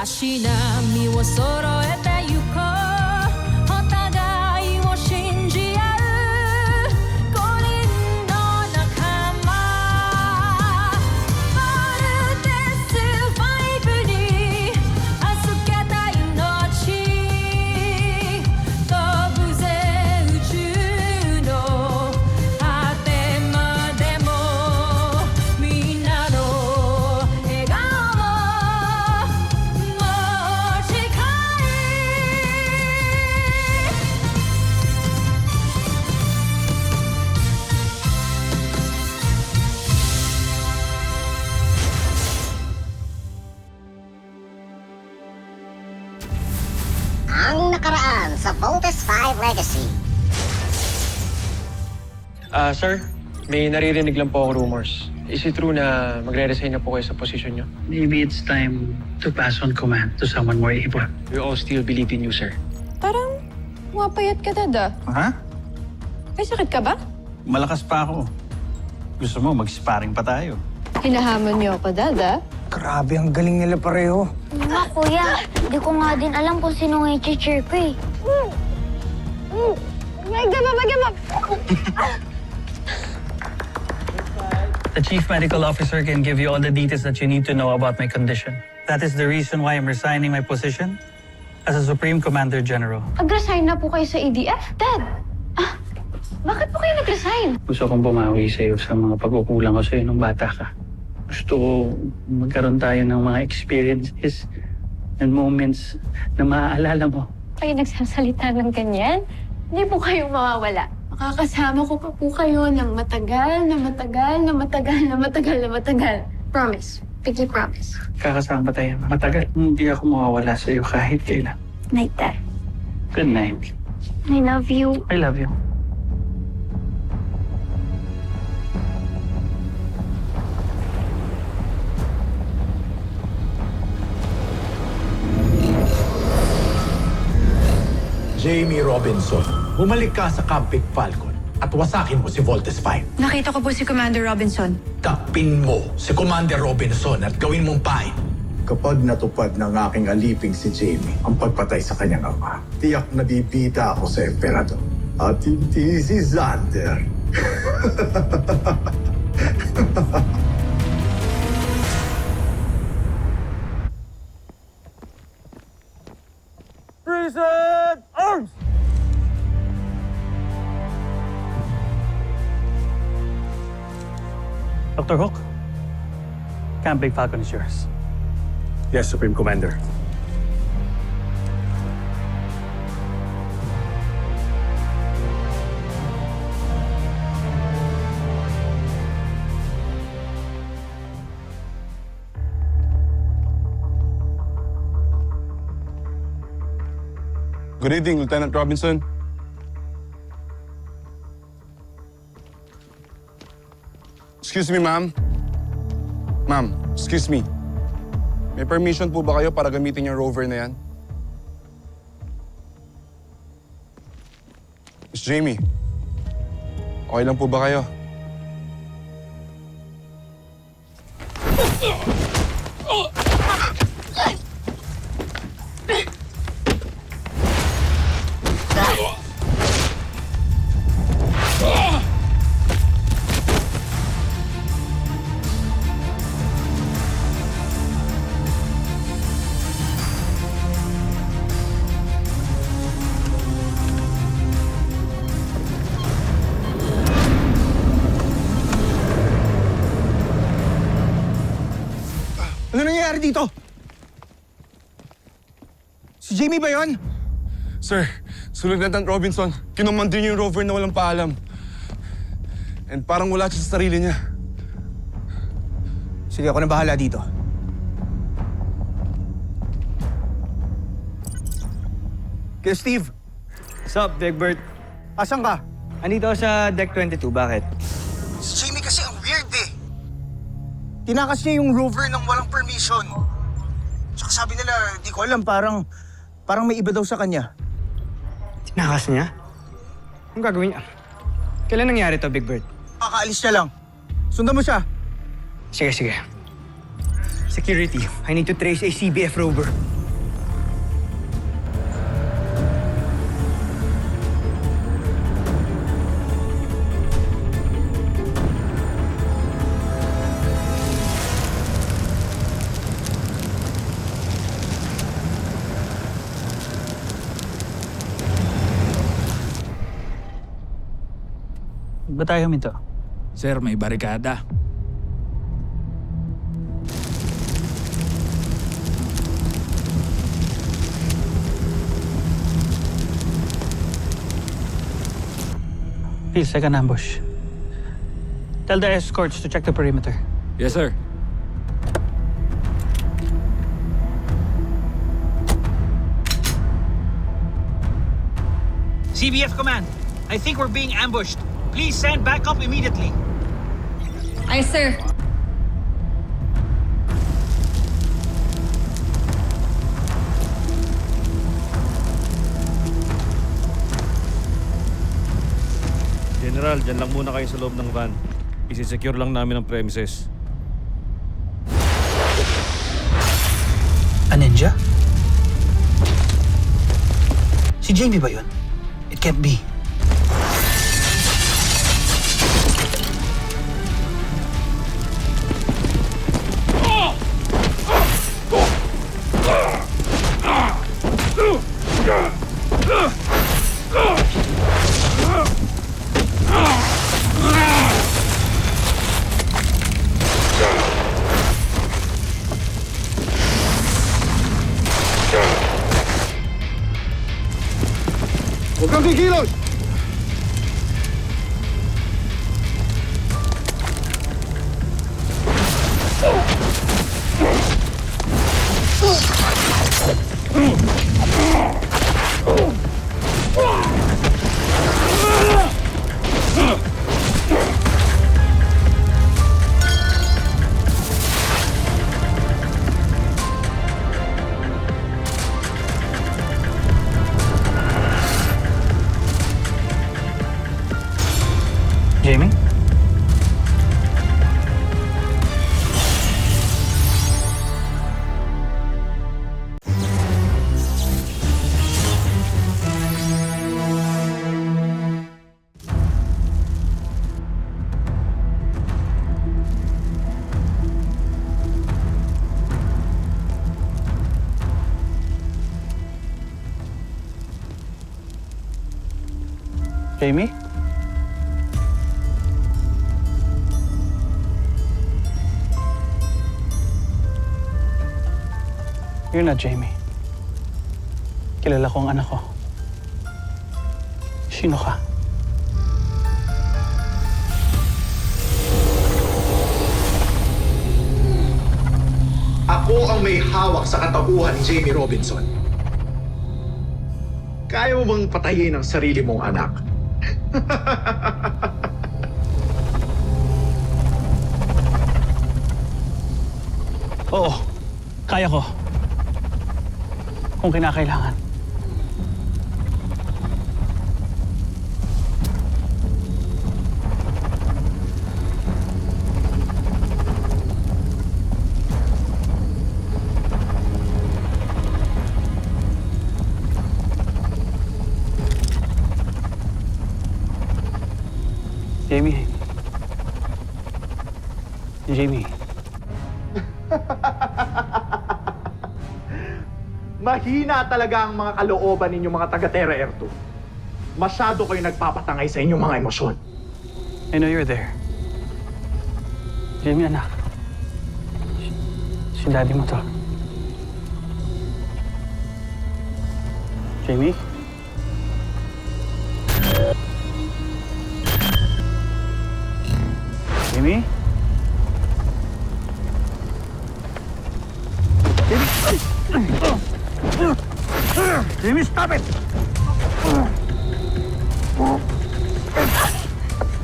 足並みを揃えてゆこうお互いを信じ合う5人の仲間まるでスファイブに預けた命飛ぶぜ宇宙の果てまでもみんなの笑顔も近いAng nakaraan sa Voltes 5 Legacy. Sir, may naririnig lang po akong rumors. Is it true na magre-resign na po kayo sa posisyon nyo? Maybe it's time to pass on command to someone more able. We all still believe in you, sir. Parang mapayat ka, Dada. Ha? May sakit ka ba? Malakas pa ako. Gusto mo, mag-sparring pa tayo. Hinahamon niyo ako, Dada. Grabe, ang galing nila pareho. Nga, kuya. Hindi ko nga din alam kung sino nga i-cheer ko eh. The chief medical officer can give you all the details that you need to know about my condition. That is the reason why I'm resigning my position as a Supreme Commander General. Nag-resign na po kayo sa ADF? Dad! Bakit po kayo nag-resign? Gusto kong bumawi sa iyo sa mga pagkukulang ko sa iyo nung bata ka. Gusto ko magkaroon tayo ng mga experiences and moments na maaalala mo. Kayo nagsasalita ng ganyan? Hindi po kayo mawawala. Makakasama ko pa po kayo ng matagal na matagal na matagal na matagal na matagal. Promise. Pinky promise. Kakasama tayo matagal. Hindi ako mawawala sa iyo kahit kailan. Night, Dad. Good night. I love you. I love you. Jamie Robinson, bumalik ka sa Camp Big Falcon at wasakin mo si Voltes 5. Nakita ko po si Commander Robinson. Takpin mo si Commander Robinson at gawin mong pain. Kapag natupad ng aking aliping si Jamie ang pagpatay sa kanyang ama, tiyak na bibida ako sa Emperador. At hindi si Xander. Prison arms! Dr. Hook, Camp Big Falcon is yours. Yes, Supreme Commander. Good evening, Lieutenant Robinson. Excuse me, ma'am. Ma'am, excuse me. May permission po ba kayo para gamitin yung rover na yan? Miss Jamie, okay lang po ba kayo? Ano nangyayari dito? Si Jamie ba yun? Sir, si Lieutenant Robinson, kinumandir niyo yung rover na walang paalam. And parang wala siya sa sarili niya. Sige, ako na bahala dito. Kaya Steve, Sup, Big Bird? asan ka? Andito ako sa Deck 22, bakit? Si Jamie kasi ang weird eh. Tinakas niya yung rover ng walang permission. Tsaka sabi nila, di ko alam, parang may iba daw sa kanya. Tinakas niya? Anong gagawin niya? Kailan nangyari to, Big Bird? Kakaalis niya lang. Sundan mo siya. Sige. Security, I need to trace a CBF rover. Ba't tayo huminto? Sir, may barikada. Please, second ambush. Tell the escorts to check the perimeter. Yes, sir. CBF Command, I think we're being ambushed. Please send backup immediately. Ay, sir. General, dyan lang muna kayo sa loob ng van. Isi-secure lang namin ang premises. A ninja? Si Jamie ba yun? It can't be. Huwag kang kikilos! Jamie? Jamie? You're not Jamie. Kilala ko ang anak ko. Sino ka? Ako ang may hawak sa katauhan ni Jamie Robinson. Kaya mo bang patayin ang sarili mong anak? Oo, kaya ko. Kung kinakailangan. Jamie. Jamie. Mahina talaga ang mga kalooban ninyo mga taga-Terra Air 2. Masyado kayo nagpapatangay sa inyong mga emosyon. I know you're there. Jamie, anak. Si daddy mo to. Jamie? Jamie? Jamie, stop it!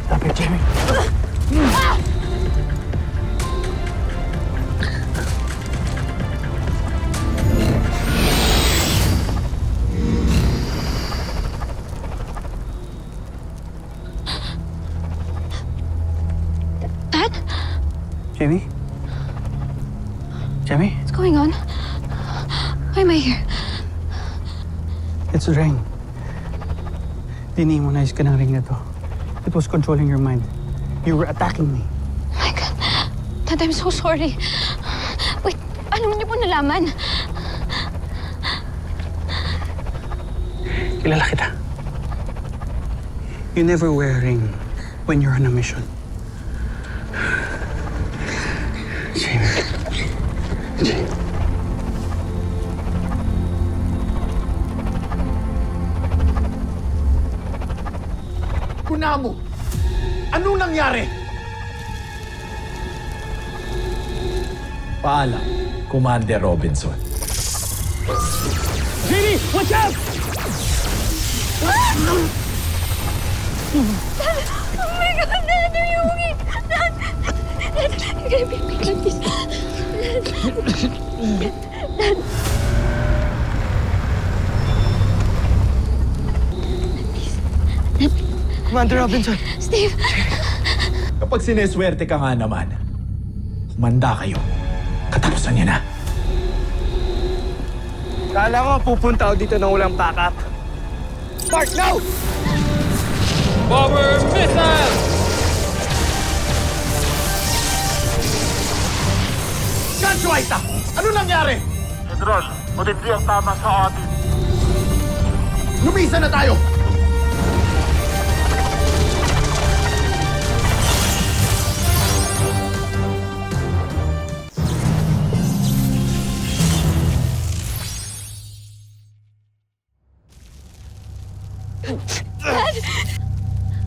Stop it, Jamie. Dad? Jamie? Jamie? What's going on? Why am I here? It's the ring. Dinimonize ka ng ring na to. It was controlling your mind. You were attacking me. Oh my God. Dad, I'm so sorry. Wait, ano niyo po nalaman? Kilala kita. You never wear a ring when you're on a mission. Jamie. Jamie. Kunamo! Anong nangyari? Paalam, Commander Robinson. Jamie, watch out! Oh my God, Dad, are you okay? Dad, you're gonna be okay, please. Dad. Commander Robinson. Steve. Kapag sineswerte ka nga naman, manda kayo. Katapusan niya na. Kala ko pupunta ako dito nang walang backup. Mark, no! Bomber missile! Gancho Aita! Ano nangyari? General, matindi ang tama sa atin. Lumisa na tayo!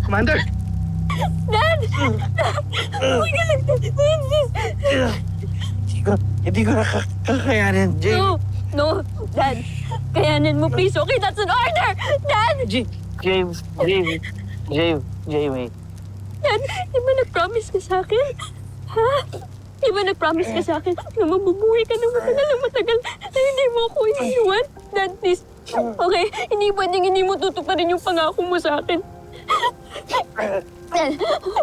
Commander! Dad! Huwag ka lang, Dad. Hindi ko kakayanin, Jamie. No, Dad. Kayanin mo, please. Okay, that's an order! Dad! Jamie. Dad, di ba nag-promise ka sa akin? Ha? Di ba nag-promise ka sa akin na mabubuhay ka ng matagal na hindi mo ako iniwan? Dad, please. Okay, hindi pwedeng hindi mo tutuparin yung pangako mo sa akin.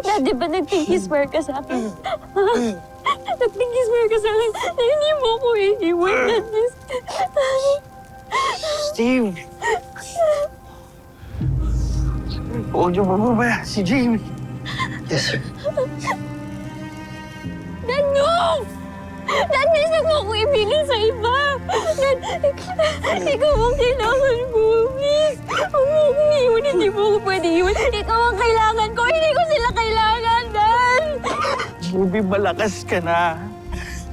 Dad, di ba nag-pinky swear ka sa akin? Ha? Nag-pinky swear ka sa akin na hindi mo ako iiwan, Dad, please. Steve! Huwag niyo mababaya si Jamie. Yes, sir. Dad, no! Dad, please huwag mo ako ibigin sa iba! Dad, ikaw ang kailangan ko, please! Huwag mo akong iwan, hindi mo ako pwede iwan. Ikaw ang kailangan ko, hindi ko sila kailangan, Dad! Jamie, malakas ka na.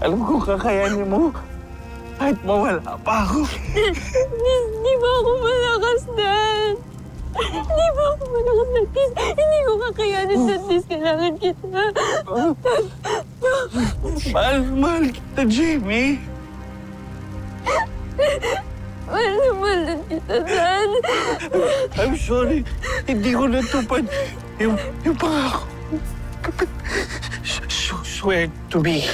Alam ko kakayanin mo. Kahit mawala pa ako. Please, di ba ako malakas, Dad? Di ba ako malakas, Dad? Please, hindi ko kakayanin, Dad. Please, kailangan kita. Mahal kita, Jamie. Mahal na mahal na kita, Dad. I'm sorry. Hindi ko natupad yung pangako. Swear to me.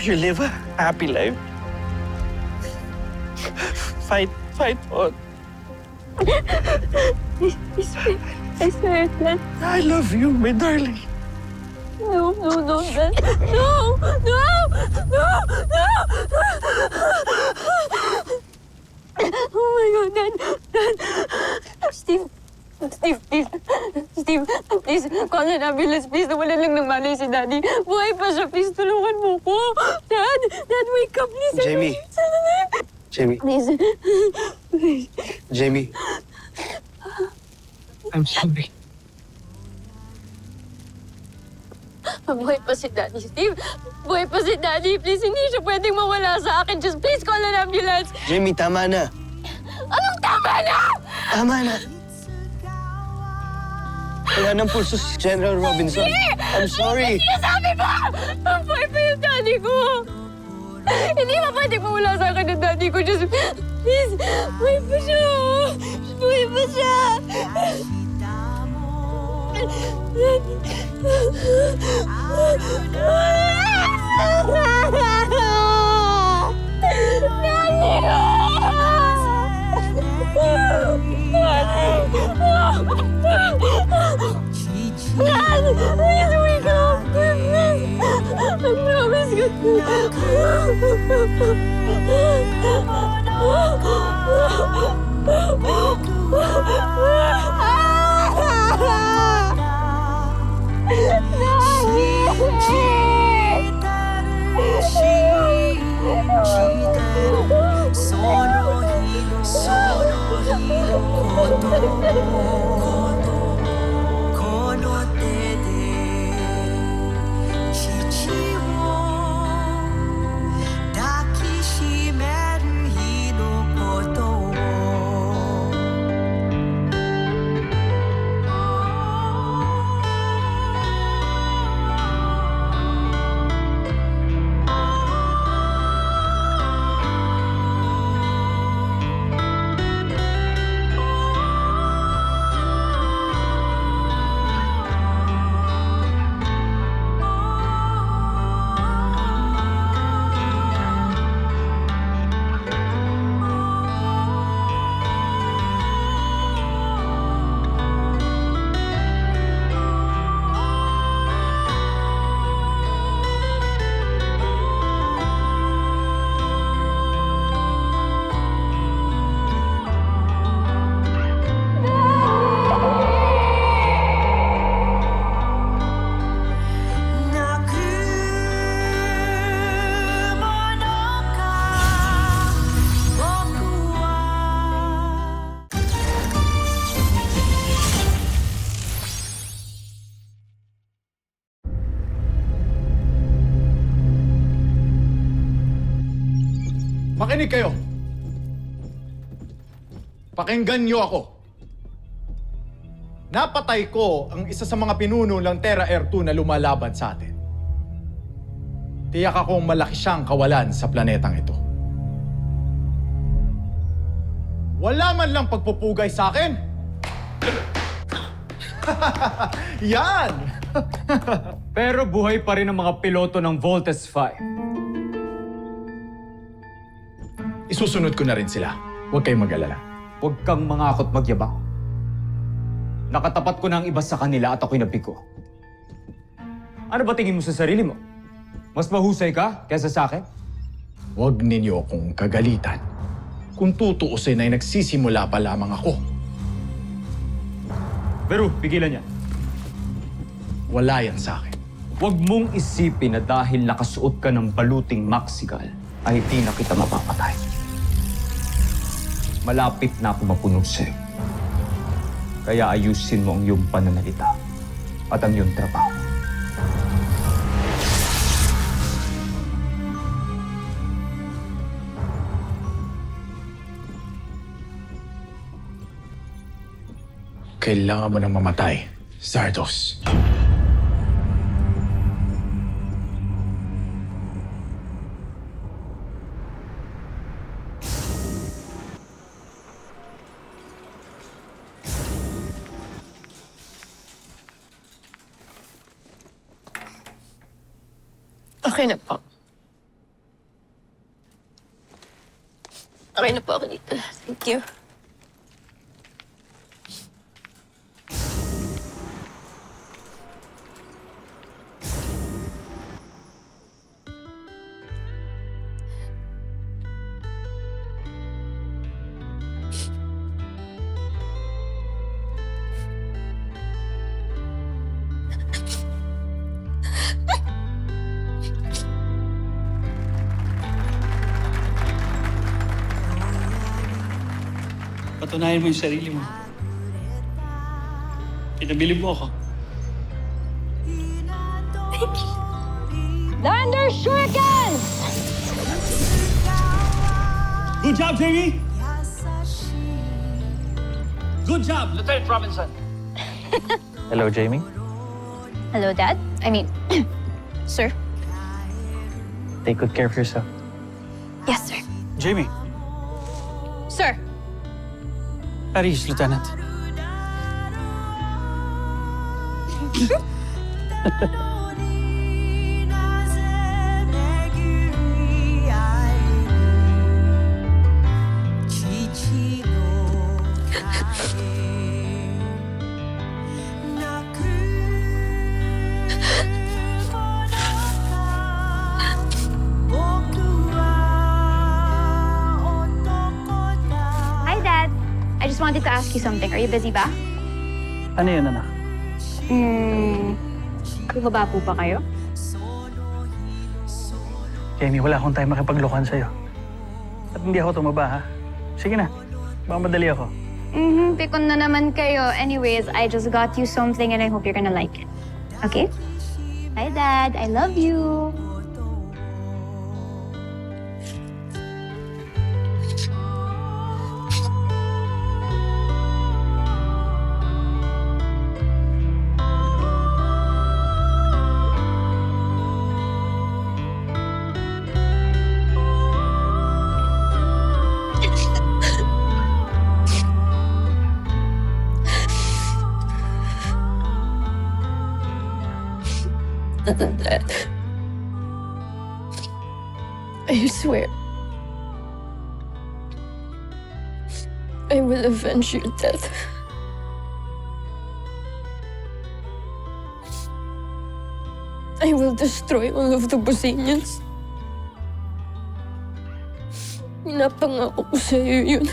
You live a happy life. Fight on. I swear, Dad. I love you, my darling. No, Dad. No! Oh my God, Dad. Steve, please, call an ambulance, please. Nawalan lang ng malay si Daddy. Buhay pa siya, please. Tulungan mo ko. Dad, wake up, please. Jamie. Jamie. Please. Jamie. I'm sorry. Buhay pa si Daddy, Steve. Buhay pa si Daddy. Please, hindi siya pwedeng mawala sa akin. Just please call an ambulance. Jamie, tama na. Anong tama na? Tama na. Wala nang pulso si General Robinson. I'm sorry. Sinasabi mo! Buhay pa yung Daddy ko. Hindi ba pwedeng mawala sa akin ng Daddy ko? Just please, buhay pa siya. Buhay pa siya. Please wake up! I promise you. Makinig kayo. Pakinggan niyo ako. Napatay ko ang isa sa mga pinuno ng Terra Air 2 na lumalaban sa atin. Tiyak akong malaki siyang kawalan sa planetang ito. Wala man lang pagpupugay sa akin. Yan! Pero buhay pa rin ang mga piloto ng Voltes 5. Isusunod ko na rin sila. Huwag kayong mag-alala. Huwag kang mangakot magyabang. Nakatapat ko na ang iba sa kanila at ako'y nabigo. Ano ba tingin mo sa sarili mo? Mas mahusay ka kaysa sa akin? Huwag ninyo akong kagalitan. Kung tutuusin ay nagsisimula pa lamang ako. Pero, pigilan niya. Wala yan sa akin. Huwag mong isipin na dahil nakasuot ka ng baluting Maxigal ay di na kita mapapatay. Malapit na ako mapunog sa'yo. Kaya ayusin mo ang iyong pananalita at ang iyong trabaho. Kailangan mo nang mamatay, Zardos. Okay na po. Okay na po ako dito. Thank you. Patunayan mo yung sarili mo. Pinabilib mo ako. Thunder Shuriken! Good job, Jamie! Good job, Lieutenant Robinson! Hello, Jamie. Hello, Dad. I mean, sir. Take good care of yourself. Yes, sir. Jamie. Sir. Paris, Lieutenant. I just wanted to ask you something. Are you busy ba? Ano yun, anak? Bumaba po ba kayo? Jamie, wala akong time makipaglokohan sa'yo. At hindi ako tumaba, ha? Sige na. Baka madali ako. Pikon na naman kayo. Anyways, I just got you something and I hope you're gonna like it. Okay? Hi, Dad. I love you. Dad, I swear, I will avenge your death. I will destroy all of the Bosanians. Pinapangako ko sa'yo yun.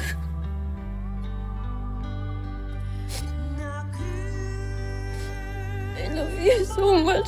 I love you so much.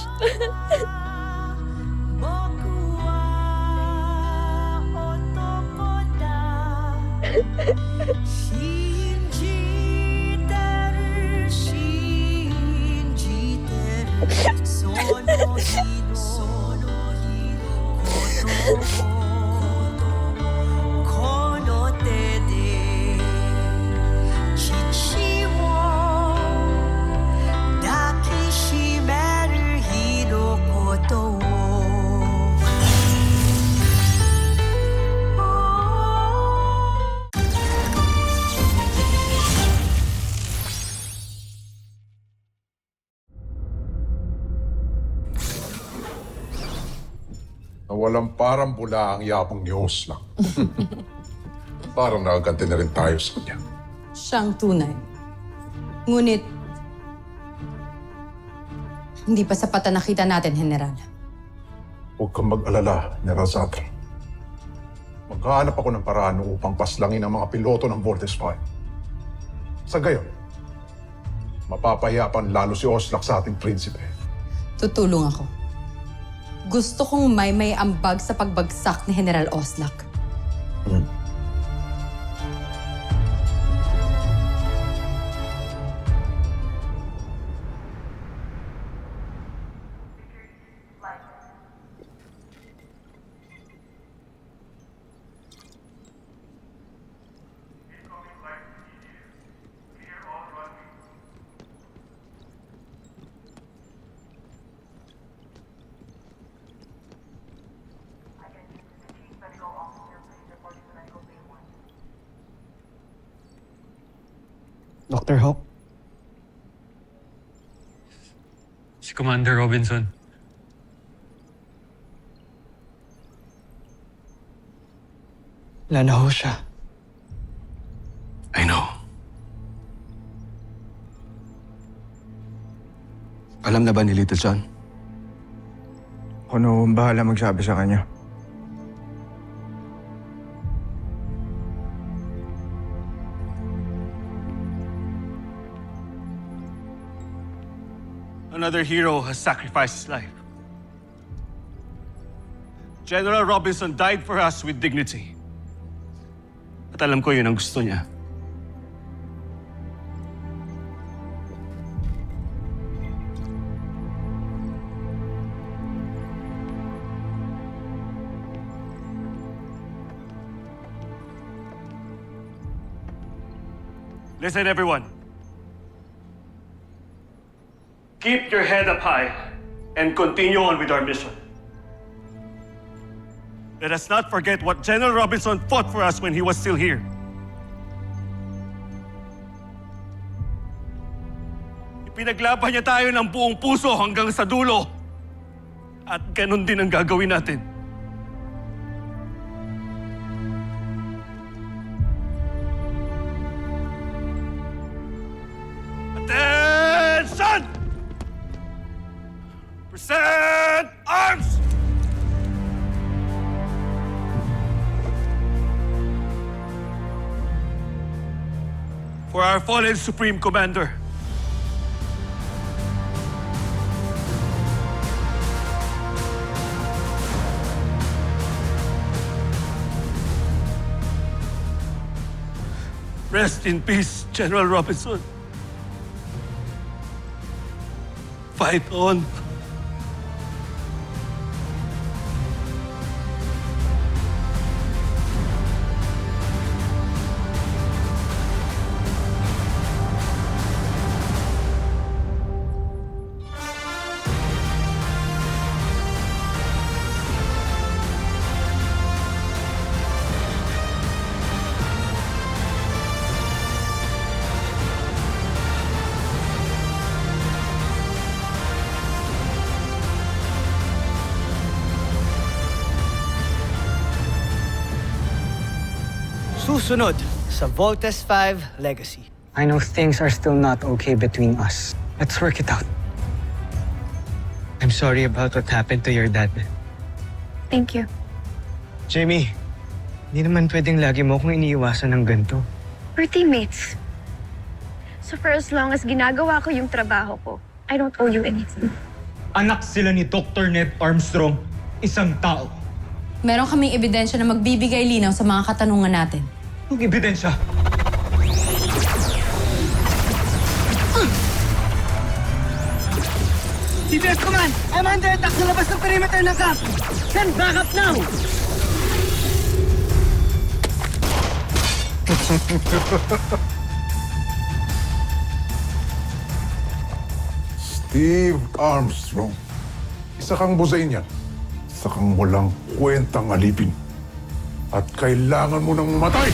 na walang parang bula ang yapang ni Oslak. Parang nakaganti na rin tayo sa kanya. Siyang tunay. Ngunit, hindi pa sapat na nakita natin, General. Huwag kang mag-alala, Nerazatra. Maghahanap ako ng paraan upang paslangin ang mga piloto ng Voltes 5. Sa gayon, mapapahiyapan lalo si Oslak sa ating prinsipe. Tutulong ako. Gusto kong may ambag sa pagbagsak ni General Oslak. Dr. Hawk? Si Commander Robinson. Wala na ho siya. I know. Alam na ba ni Little John? Ano ang bahala magsabi sa kanya? Another hero has sacrificed his life. General Robinson died for us with dignity. At alam ko yun ang gusto niya. Listen, everyone. Keep your head up high and continue on with our mission. Let us not forget what General Robinson fought for us when he was still here. Ipinaglaban niya tayo ng buong puso hanggang sa dulo. At ganun din ang gagawin natin. Attention! Present arms! For our fallen Supreme Commander. Rest in peace, General Robinson. Fight on. Susunod sa Voltes 5 Legacy. I know things are still not okay between us. Let's work it out. I'm sorry about what happened to your dad. Thank you. Jamie, hindi naman pwedeng lagi mo akong iniiwasan ng ganito. We're teammates. So for as long as ginagawa ko yung trabaho ko, I don't owe you anything. Anak sila ni Dr. Ned Armstrong, isang tao. Meron kaming ebidensya na magbibigay linaw sa mga katanungan natin. Anong ebidensya? CBS Command! I'm under attack sa labas ng perimeter ng camp! Send backup now! Steve Armstrong. Isa kang Buzainian. Isa kang walang kwentang alipin. At kailangan mo nang mamatay!